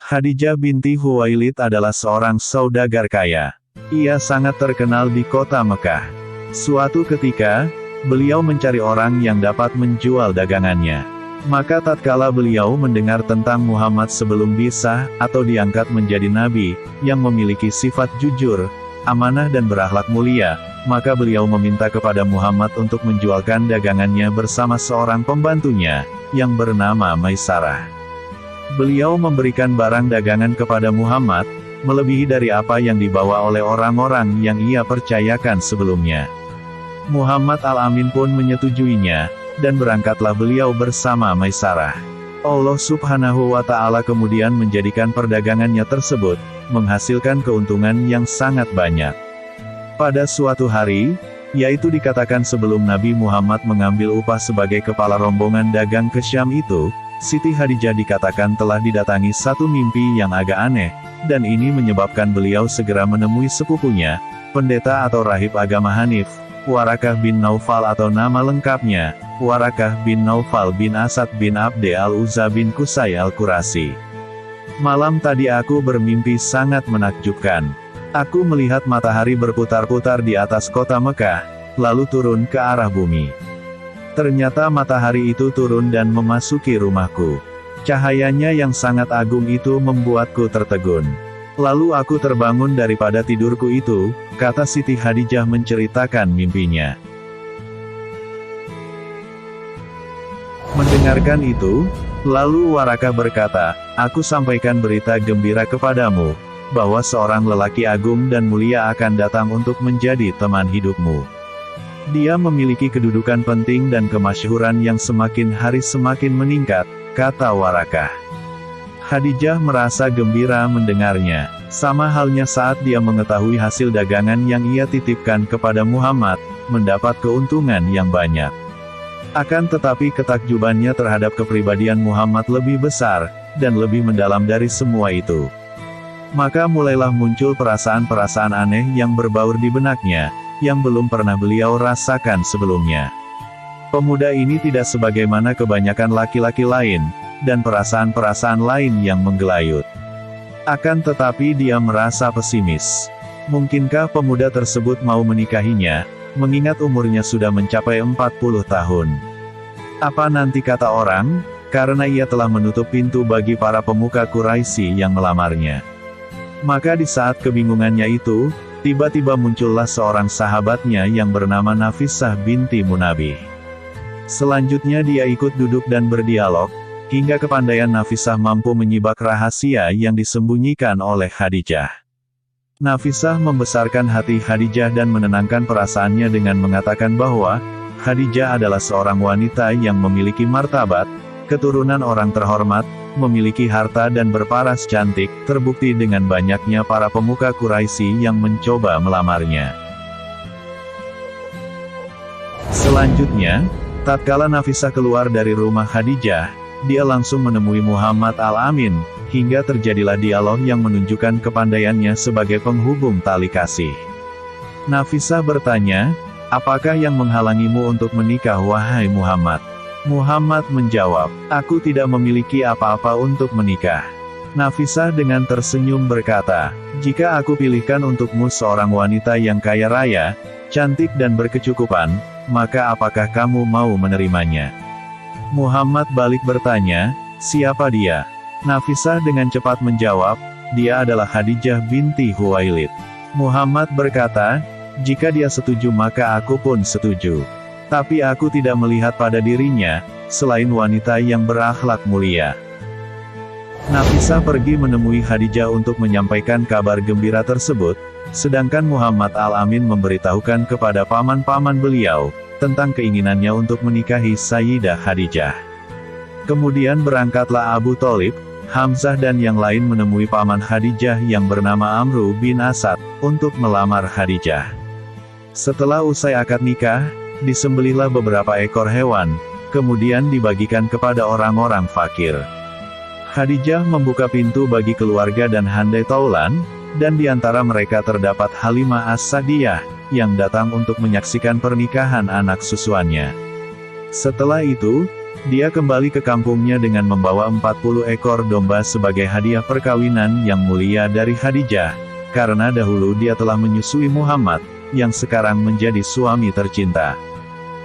Khadijah binti Khuwailid adalah seorang saudagar kaya. Ia sangat terkenal di kota Mekah. Suatu ketika, beliau mencari orang yang dapat menjual dagangannya. Maka tatkala beliau mendengar tentang Muhammad sebelum bisa, atau diangkat menjadi nabi, yang memiliki sifat jujur, amanah dan berakhlak mulia, maka beliau meminta kepada Muhammad untuk menjualkan dagangannya bersama seorang pembantunya, yang bernama Maisarah. Beliau memberikan barang dagangan kepada Muhammad, melebihi dari apa yang dibawa oleh orang-orang yang ia percayakan sebelumnya. Muhammad Al-Amin pun menyetujuinya, dan berangkatlah beliau bersama Maisarah. Allah Subhanahu wa Ta'ala kemudian menjadikan perdagangannya tersebut, menghasilkan keuntungan yang sangat banyak. Pada suatu hari, yaitu dikatakan sebelum Nabi Muhammad mengambil upah sebagai kepala rombongan dagang ke Syam itu, Siti Khadijah dikatakan telah didatangi satu mimpi yang agak aneh, dan ini menyebabkan beliau segera menemui sepupunya, pendeta atau rahib agama Hanif, Warakah bin Naufal atau nama lengkapnya, Warakah bin Naufal bin Asad bin Abde al-Uzza bin Qusay al-Qurasi. Malam tadi aku bermimpi sangat menakjubkan. Aku melihat matahari berputar-putar di atas kota Mekah, lalu turun ke arah bumi. Ternyata matahari itu turun dan memasuki rumahku. Cahayanya yang sangat agung itu membuatku tertegun. Lalu aku terbangun daripada tidurku itu, kata Siti Khadijah menceritakan mimpinya. Mendengarkan itu, lalu Warakah berkata, aku sampaikan berita gembira kepadamu, bahwa seorang lelaki agung dan mulia akan datang untuk menjadi teman hidupmu. Dia memiliki kedudukan penting dan kemasyhuran yang semakin hari semakin meningkat, kata Warakah. Khadijah merasa gembira mendengarnya, sama halnya saat dia mengetahui hasil dagangan yang ia titipkan kepada Muhammad, mendapat keuntungan yang banyak. Akan tetapi ketakjubannya terhadap kepribadian Muhammad lebih besar, dan lebih mendalam dari semua itu. Maka mulailah muncul perasaan-perasaan aneh yang berbaur di benaknya, yang belum pernah beliau rasakan sebelumnya. Pemuda ini tidak sebagaimana kebanyakan laki-laki lain, dan perasaan-perasaan lain yang menggelayut. Akan tetapi dia merasa pesimis. Mungkinkah pemuda tersebut mau menikahinya, mengingat umurnya sudah mencapai 40 tahun. Apa nanti kata orang, karena ia telah menutup pintu bagi para pemuka Quraisy yang melamarnya. Maka di saat kebingungannya itu, tiba-tiba muncullah seorang sahabatnya yang bernama Nafisah binti Munabih. Selanjutnya dia ikut duduk dan berdialog, hingga kepandaian Nafisah mampu menyibak rahasia yang disembunyikan oleh Khadijah. Nafisah membesarkan hati Khadijah dan menenangkan perasaannya dengan mengatakan bahwa, Khadijah adalah seorang wanita yang memiliki martabat, keturunan orang terhormat, memiliki harta dan berparas cantik, terbukti dengan banyaknya para pemuka Quraisy yang mencoba melamarnya. Selanjutnya, tatkala Nafisah keluar dari rumah Khadijah, dia langsung menemui Muhammad Al-Amin, hingga terjadilah dialog yang menunjukkan kepandaiannya sebagai penghubung tali kasih. Nafisah bertanya, apakah yang menghalangimu untuk menikah wahai Muhammad? Muhammad menjawab, aku tidak memiliki apa-apa untuk menikah. Nafisah dengan tersenyum berkata, jika aku pilihkan untukmu seorang wanita yang kaya raya, cantik dan berkecukupan, maka apakah kamu mau menerimanya? Muhammad balik bertanya, siapa dia? Nafisah dengan cepat menjawab, dia adalah Khadijah binti Khuwailid. Muhammad berkata, jika dia setuju maka aku pun setuju. Tapi aku tidak melihat pada dirinya, selain wanita yang berakhlak mulia. Nafisah pergi menemui Khadijah untuk menyampaikan kabar gembira tersebut, sedangkan Muhammad Al-Amin memberitahukan kepada paman-paman beliau, tentang keinginannya untuk menikahi Sayyidah Khadijah. Kemudian berangkatlah Abu Thalib, Hamzah dan yang lain menemui paman Khadijah yang bernama Amru bin Asad, untuk melamar Khadijah. Setelah usai akad nikah, disembelihlah beberapa ekor hewan, kemudian dibagikan kepada orang-orang fakir. Khadijah membuka pintu bagi keluarga dan handai taulan, dan di antara mereka terdapat Halimah As-Sadiyah, yang datang untuk menyaksikan pernikahan anak susuannya. Setelah itu, Dia kembali ke kampungnya dengan membawa 40 ekor domba sebagai hadiah perkawinan yang mulia dari Khadijah, karena dahulu dia telah menyusui Muhammad, yang sekarang menjadi suami tercinta.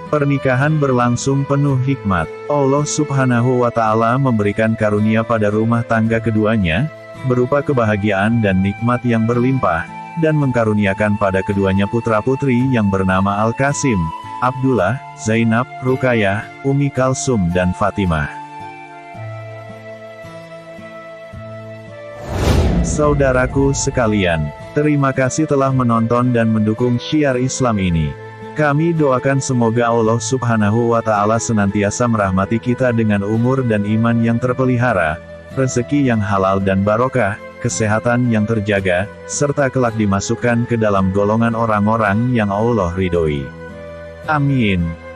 Pernikahan berlangsung penuh hikmat. Allah Subhanahu wa Ta'ala memberikan karunia pada rumah tangga keduanya, berupa kebahagiaan dan nikmat yang berlimpah, dan mengkaruniakan pada keduanya putra-putri yang bernama Al-Qasim, Abdullah, Zainab, Ruqayyah, Ummi Kalsum dan Fatimah. Saudaraku sekalian, terima kasih telah menonton dan mendukung Syiar Islam ini. Kami doakan semoga Allah Subhanahu wa Ta'ala senantiasa merahmati kita dengan umur dan iman yang terpelihara, rezeki yang halal dan barokah, kesehatan yang terjaga, serta kelak dimasukkan ke dalam golongan orang-orang yang Allah ridhoi. Amin.